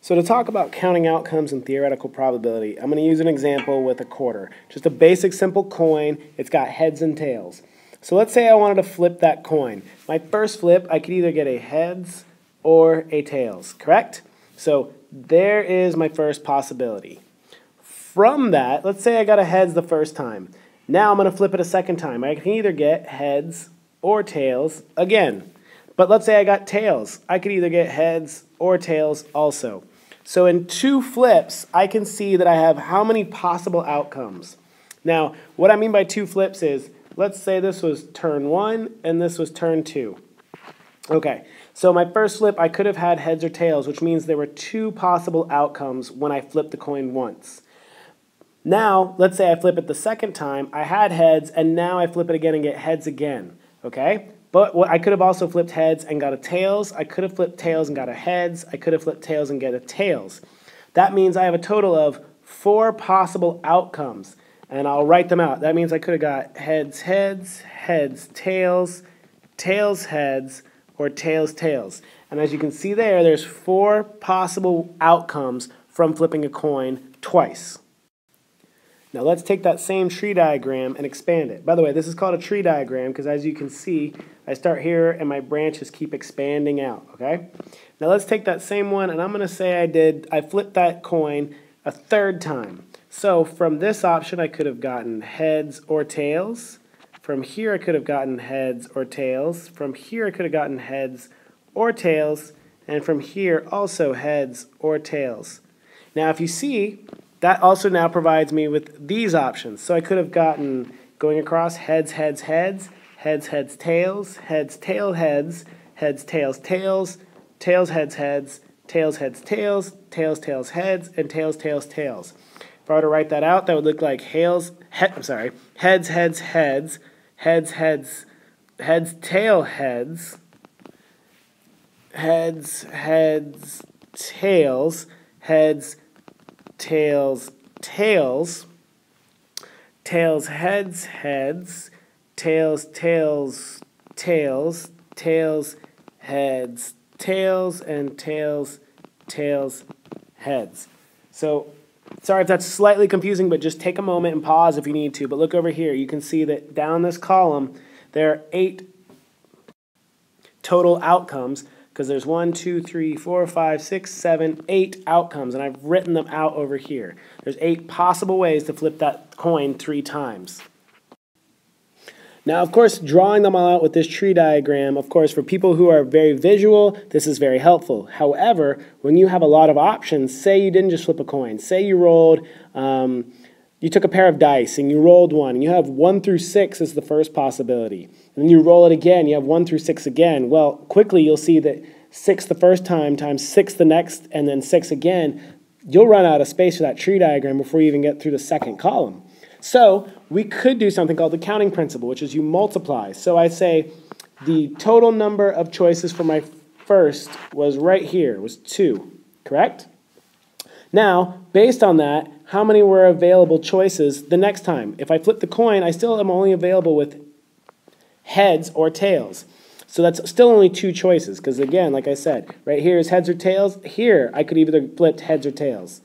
So to talk about counting outcomes and theoretical probability, I'm going to use an example with a quarter. Just a basic simple coin. It's got heads and tails. So let's say I wanted to flip that coin. My first flip, I could either get a heads or a tails, correct? So there is my first possibility. From that, let's say I got a heads the first time. Now I'm going to flip it a second time. I can either get heads or tails again. But let's say I got tails. I could either get heads or tails also. So in two flips, I can see that I have how many possible outcomes. Now, what I mean by two flips is, let's say this was turn 1 and this was turn 2. Okay, so my first flip, I could have had heads or tails, which means there were two possible outcomes when I flipped the coin once. Now, let's say I flip it the second time, I had heads, and now I flip it again and get heads again, okay? But I could have also flipped heads and got a tails. I could have flipped tails and got a heads. I could have flipped tails and get a tails. That means I have a total of 4 possible outcomes, and I'll write them out. That means I could have got heads, heads, heads, tails, tails, heads, or tails, tails. And as you can see there, there's 4 possible outcomes from flipping a coin twice. Now let's take that same tree diagram and expand it. By the way, this is called a tree diagram because as you can see, I start here and my branches keep expanding out, okay? Now let's take that same one and I'm going to say I flipped that coin a third time. So from this option I could have gotten heads or tails. From here I could have gotten heads or tails. From here I could have gotten heads or tails. And from here also heads or tails. Now if you see, that also now provides me with these options. So I could have gotten, going across, heads, heads, heads, heads, heads, tails, heads, tail, heads, heads, tails, tails, tails, heads, heads, tails, heads, tails, tails, tails, heads, and tails, tails, tails. If I were to write that out, that would look like heads, heads, heads, heads, heads, heads, tail, heads, heads, heads, tails, heads, tails, tails, tails, heads, heads, tails, tails, tails, tails, heads, tails, and tails, tails, heads. So, sorry if that's slightly confusing, but just take a moment and pause if you need to. But look over here. You can see that down this column, there are 8 total outcomes, because there's 1, 2, 3, 4, 5, 6, 7, 8 outcomes, and I've written them out over here. There's 8 possible ways to flip that coin 3 times. Now, of course, drawing them all out with this tree diagram, of course, for people who are very visual, this is very helpful. However, when you have a lot of options, say you didn't just flip a coin, say you rolled, you took a pair of dice and you rolled one, and you have 1 through 6 as the first possibility. And then you roll it again, you have 1 through 6 again. Well, quickly you'll see that 6 the first time times 6 the next, and then 6 again, you'll run out of space for that tree diagram before you even get through the second column. So we could do something called the counting principle, which is you multiply. So I say the total number of choices for my first was right here, was 2, correct? Now, based on that, how many were available choices the next time? If I flip the coin, I still am only available with heads or tails. So that's still only 2 choices, because again, like I said, right here is heads or tails. Here, I could either flip heads or tails.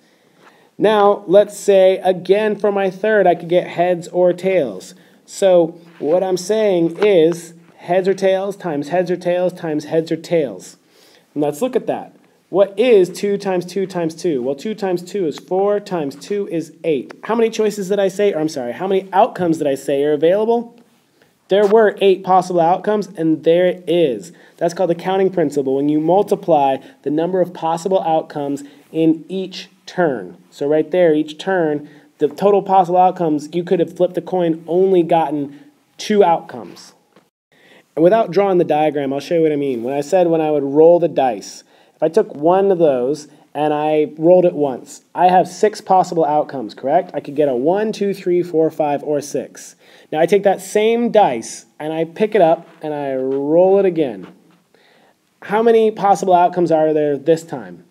Now, let's say, again, for my third, I could get heads or tails. So what I'm saying is heads or tails times heads or tails times heads or tails. And let's look at that. What is 2 times 2 times 2? Well, 2 times 2 is 4, times 2 is 8. How many choices did I say, or I'm sorry, how many outcomes did I say are available? There were 8 possible outcomes, and there it is. That's called the counting principle, when you multiply the number of possible outcomes in each turn. So right there, each turn, the total possible outcomes, you could have flipped the coin, only gotten 2 outcomes. And without drawing the diagram, I'll show you what I mean. When I said when I would roll the dice, if I took one of those and I rolled it once, I have 6 possible outcomes, correct? I could get a 1, 2, 3, 4, 5, or 6. Now I take that same dice and I pick it up and I roll it again. How many possible outcomes are there this time?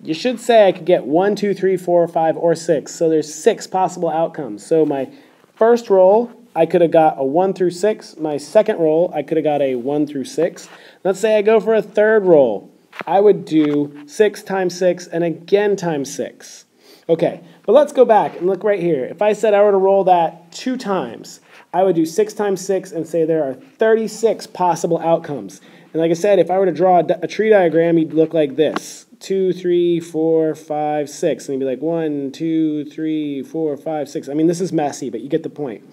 You should say I could get 1, 2, 3, 4, 5, or 6. So there's 6 possible outcomes. So my first roll, I could have got a 1 through 6. My second roll, I could have got a 1 through 6. Let's say I go for a third roll. I would do 6 times 6 and again times 6. Okay, but let's go back and look right here. If I said I were to roll that 2 times, I would do 6 times 6 and say there are 36 possible outcomes. And like I said, if I were to draw a tree diagram, you'd look like this. 2, 3, 4, 5, 6. And you'd be like 1, 2, 3, 4, 5, 6. I mean, this is messy, but you get the point.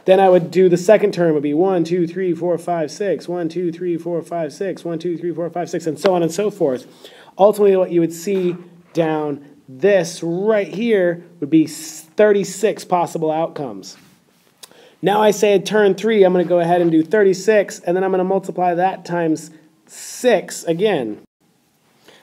Then I would do the second term would be 1, 2, 3, 4, 5, 6, 1, 2, 3, 4, 5, 6, 1, 2, 3, 4, 5, 6, and so on and so forth. Ultimately, what you would see down this right here would be 36 possible outcomes. Now I say turn 3, I'm going to go ahead and do 36, and then I'm going to multiply that times 6 again.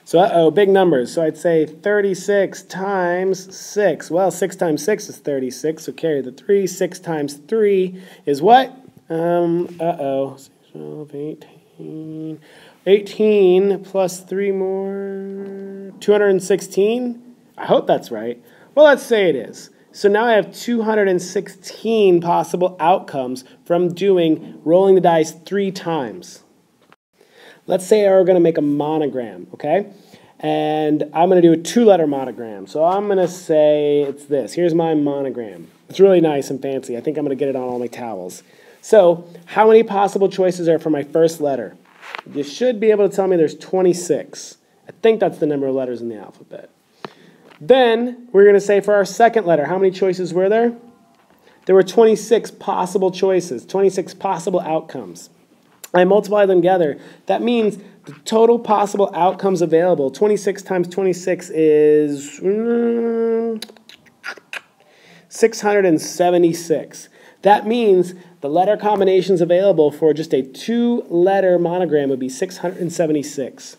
So, big numbers. So I'd say 36 times 6. Well, 6 times 6 is 36, so carry the 3. 6 times 3 is what? 12, 18. 18 plus 3 more, 216? I hope that's right. Well, let's say it is. So now I have 216 possible outcomes from rolling the dice 3 times. Let's say we're going to make a monogram, okay? And I'm going to do a 2-letter monogram. So I'm going to say it's this. Here's my monogram. It's really nice and fancy. I think I'm going to get it on all my towels. So how many possible choices are for my first letter? You should be able to tell me there's 26. I think that's the number of letters in the alphabet. Then we're going to say for our second letter, how many choices were there? There were 26 possible choices, 26 possible outcomes. I multiply them together. That means the total possible outcomes available, 26 times 26 is 676. That means the letter combinations available for just a 2-letter monogram would be 676.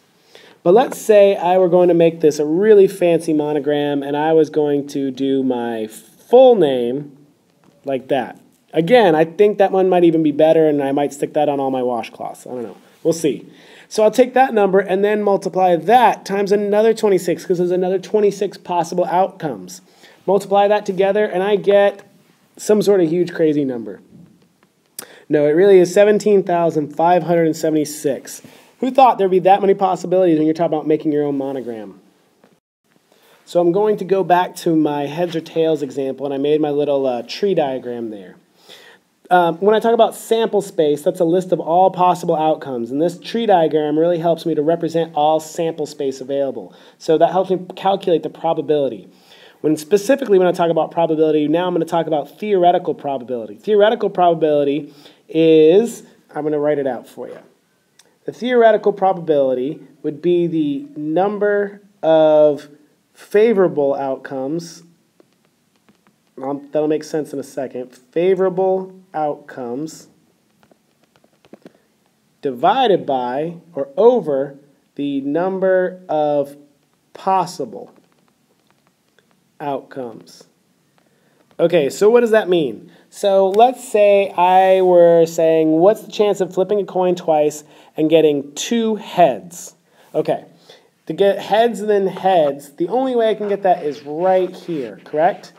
But let's say I were going to make this a really fancy monogram and I was going to do my full name like that. Again, I think that one might even be better and I might stick that on all my washcloths. I don't know. We'll see. So I'll take that number and then multiply that times another 26 because there's another 26 possible outcomes. Multiply that together and I get some sort of huge crazy number. No, it really is 17,576. Who thought there'd be that many possibilities when you're talking about making your own monogram? So I'm going to go back to my heads or tails example and I made my little tree diagram there. When I talk about sample space, that's a list of all possible outcomes. And this tree diagram really helps me to represent all sample space available. So that helps me calculate the probability. Specifically when I talk about probability, now I'm going to talk about theoretical probability. Theoretical probability is, I'm going to write it out for you. The theoretical probability would be the number of favorable outcomes. That'll make sense in a second. Favorable outcomes divided by or over the number of possible outcomes. Okay, so what does that mean? So let's say I were saying, what's the chance of flipping a coin twice and getting 2 heads? Okay, to get heads and then heads, the only way I can get that is right here, correct?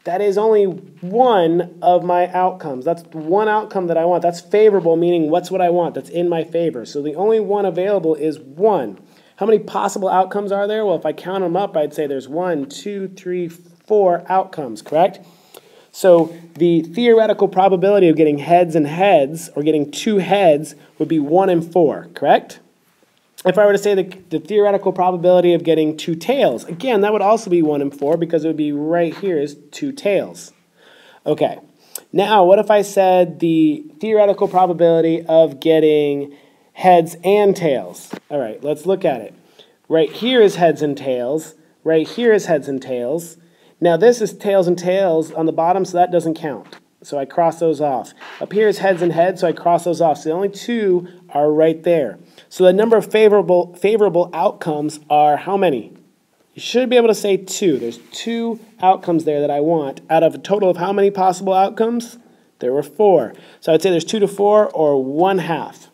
That is only one of my outcomes. That's one outcome that I want. That's favorable, meaning what's what I want. That's in my favor. So the only one available is 1. How many possible outcomes are there? Well, if I count them up, I'd say there's 1, 2, 3, 4 outcomes, correct? So the theoretical probability of getting heads and heads, or getting 2 heads, would be 1 in 4, correct? If I were to say the theoretical probability of getting 2 tails, again, that would also be 1 in 4 because it would be right here is 2 tails. Okay, now what if I said the theoretical probability of getting heads and tails? All right, let's look at it. Right here is heads and tails. Right here is heads and tails. Now this is tails and tails on the bottom, so that doesn't count. So I cross those off. Up here is heads and heads, so I cross those off. So the only 2 are right there. So the number of favorable outcomes are how many? You should be able to say 2. There's 2 outcomes there that I want. Out of a total of how many possible outcomes? There were 4. So I'd say there's 2 to 4 or 1/2.